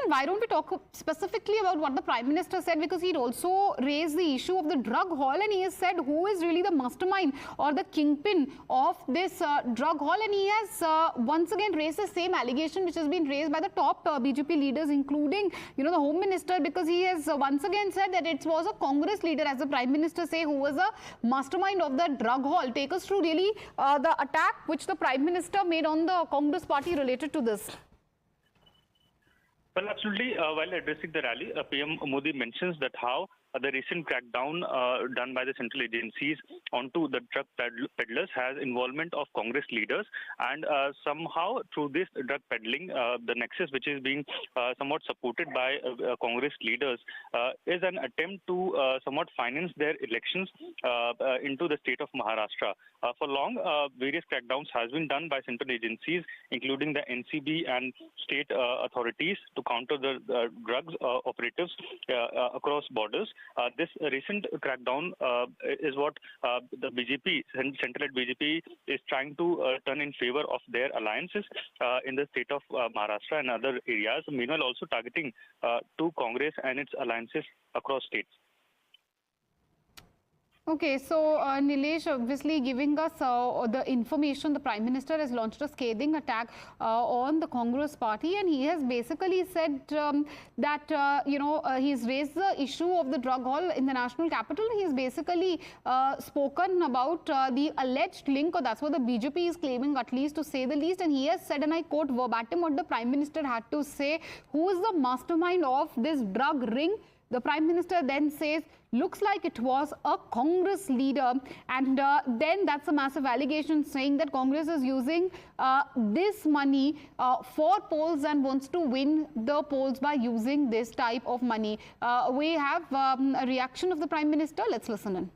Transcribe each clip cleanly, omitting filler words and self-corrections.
Listen, why don't we talk specifically about what the Prime Minister said, because he'd also raised the issue of the drug haul, and he has said who is really the mastermind or the kingpin of this drug haul, and he has once again raised the same allegation which has been raised by the top BJP leaders, including, the Home Minister, because he has once again said that it was a Congress leader, as the Prime Minister say, who was a mastermind of the drug haul. Take us through really the attack which the Prime Minister made on the Congress party related to this. Well, absolutely. While addressing the rally, PM Modi mentions that how the recent crackdown done by the central agencies onto the drug peddlers has involvement of Congress leaders, and somehow through this drug peddling, the nexus which is being somewhat supported by Congress leaders is an attempt to somewhat finance their elections into the state of Maharashtra. For long, various crackdowns has been done by central agencies, including the NCB and state authorities, to counter the drugs operatives across borders. This recent crackdown is what the BJP, central BJP, is trying to turn in favor of their alliances in the state of Maharashtra and other areas, meanwhile also targeting to Congress and its alliances across states. Okay, so Nilesh, obviously giving us the information, the Prime Minister has launched a scathing attack on the Congress party, and he has basically said that, he's raised the issue of the drug haul in the national capital. He's basically spoken about the alleged link, or that's what the BJP is claiming, at least to say the least. And he has said, and I quote verbatim what the Prime Minister had to say, who is the mastermind of this drug ring? The Prime Minister then says, looks like it was a Congress leader. And then that's a massive allegation, saying that Congress is using this money for polls and wants to win the polls by using this type of money. We have a reaction of the Prime Minister. Let's listen in.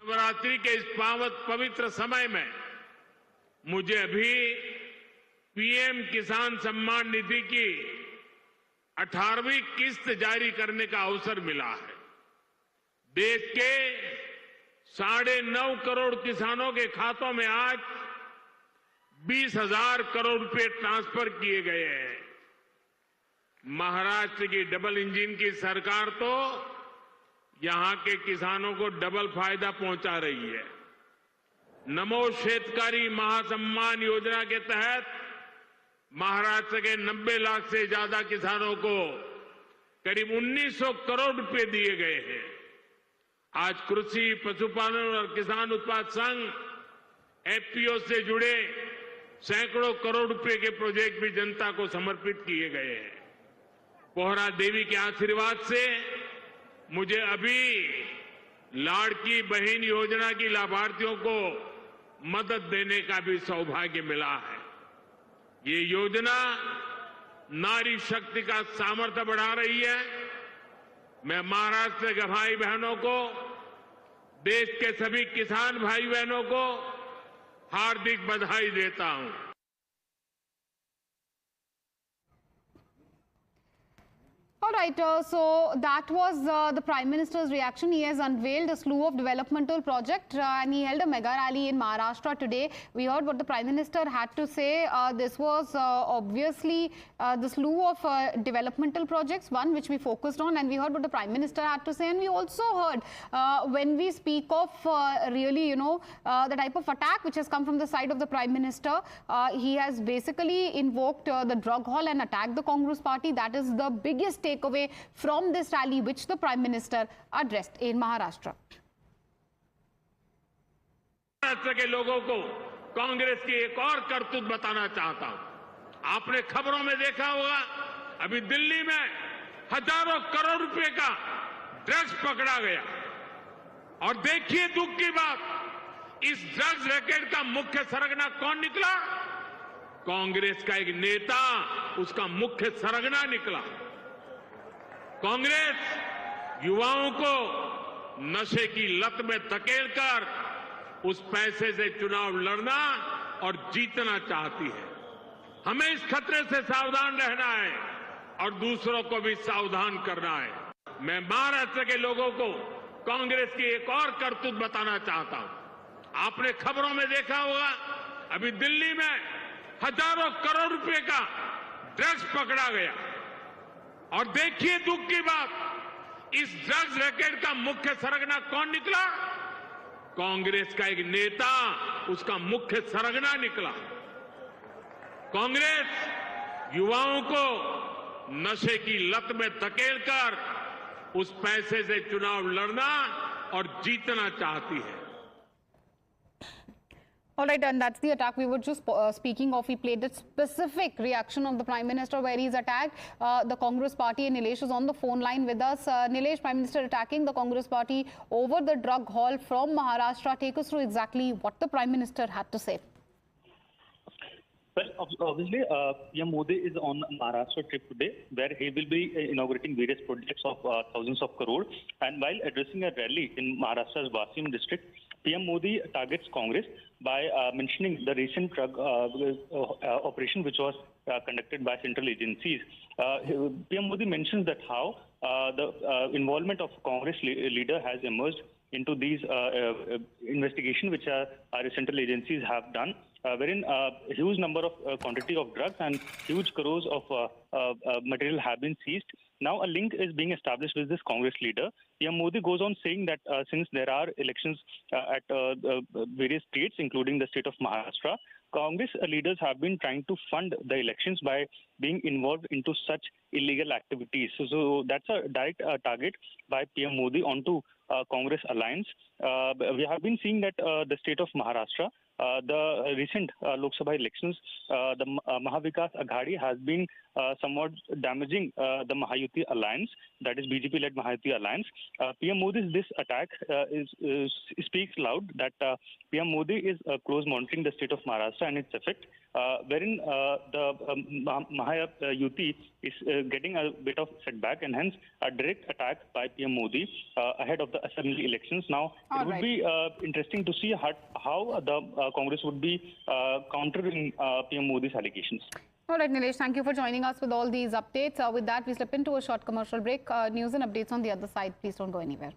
Navratri के इस पवित्र समय में मुझे अभी PM किसान सम्मान निधि की 18वीं किस्त जारी करने का अवसर मिला है। देश के 9.5 करोड़ किसानों के खातों में आज 20,000 करोड़ रुपए ट्रांसफर किए गए हैं। महाराष्ट्र की डबल इंजन की सरकार तो यहां के किसानों को डबल फायदा पहुंचा रही है। नमो शेतकारी महासम्मान योजना के तहत महाराष्ट्र के 90 लाख से ज्यादा किसानों को करीब 1900 करोड़ रुपए दिए गए हैं। आज कृषि, पशुपालन और किसान उत्पाद संघ एफपीओ से जुड़े सैकड़ों करोड़ रुपए के प्रोजेक्ट भी जनता को समर्पित किए गए हैं। पोहरा देवी के आशीर्वाद से मुझे अभी लाड़की बहन योजना की लाभार्थियों को मदद देने का भी सौभाग्य मिला है। ये योजना नारी शक्ति का सामर्थ्य बढ़ा रही है। मैं महाराष्ट्र के भाई बहनों को, देश के सभी किसान भाई बहनों को हार्दिक बधाई देता हूं। All right, so that was the Prime Minister's reaction. He has unveiled a slew of developmental projects and he held a mega rally in Maharashtra today. We heard what the Prime Minister had to say. This was obviously the slew of developmental projects, one which we focused on, and we heard what the Prime Minister had to say. And we also heard when we speak of really, the type of attack which has come from the side of the Prime Minister, he has basically invoked the drug haul and attacked the Congress party. That is the biggest takeaway from this rally which the Prime Minister addressed in Maharashtra. Maharashtra के लोगों को कांग्रेस की एक और करतूत बताना चाहता हूं। आपने खबरों में देखा होगा, अभी दिल्ली में हजारों करोड़ रुपए का ड्रग्स पकड़ा गया। और देखिए दुख की बात, इस ड्रग्स रैकेट का मुख्य सरगना कौन निकला? कांग्रेस का एक नेता उसका मुख्य सरगना निकला। कांग्रेस युवाओं को नशे की लत में धकेलकर उस पैसे से चुनाव लड़ना और जीतना चाहती है। हमें इस खतरे से सावधान रहना है और दूसरों को भी सावधान करना है। मैं महाराष्ट्र के लोगों को कांग्रेस की एक और करतूत बताना चाहता हूं। आपने खबरों में देखा होगा, अभी दिल्ली में हजारों करोड़ रुपए का ड्रग्स पकड़ा गया। और देखिए दुख की बात, इस ड्रग्स रैकेट का मुख्य सरगना कौन निकला? कांग्रेस का एक नेता उसका मुख्य सरगना निकला। कांग्रेस युवाओं को नशे की लत में धकेलकर उस पैसे से चुनाव लड़ना और जीतना चाहती है। All right, and that's the attack we were just speaking of. We played the specific reaction of the Prime Minister where he's attacked the Congress party, and Nilesh is on the phone line with us. Nilesh, Prime Minister attacking the Congress party over the drug haul from Maharashtra. Take us through exactly what the Prime Minister had to say. Well, obviously, PM Modi is on Maharashtra trip today, where he will be inaugurating various projects of thousands of crore. And while addressing a rally in Maharashtra's Wasim district, PM Modi targets Congress by mentioning the recent drug operation which was conducted by central agencies. PM Modi mentions that how the involvement of Congress leader has emerged into these investigation which our central agencies have done, wherein a huge number of quantity of drugs and huge crores of material have been seized. Now a link is being established with this Congress leader. PM Modi goes on saying that since there are elections at various states, including the state of Maharashtra, Congress leaders have been trying to fund the elections by being involved into such illegal activities. So that's a direct target by PM Modi onto Congress alliance. We have been seeing that the state of Maharashtra, the recent Lok Sabha elections, the Mahavikas Aghadi has been somewhat damaging the Mahayuti alliance, that is BJP-led Mahayuti alliance. PM Modi's this attack speaks loud that PM Modi is close monitoring the state of Maharashtra and its effect, wherein the Mahayuti is getting a bit of setback, and hence a direct attack by PM Modi ahead of the assembly elections. Now, it would be interesting to see how the Congress would be countering PM Modi's allegations. All right, Nilesh, thank you for joining us with all these updates. With that, we slip into a short commercial break. News and updates on the other side. Please don't go anywhere.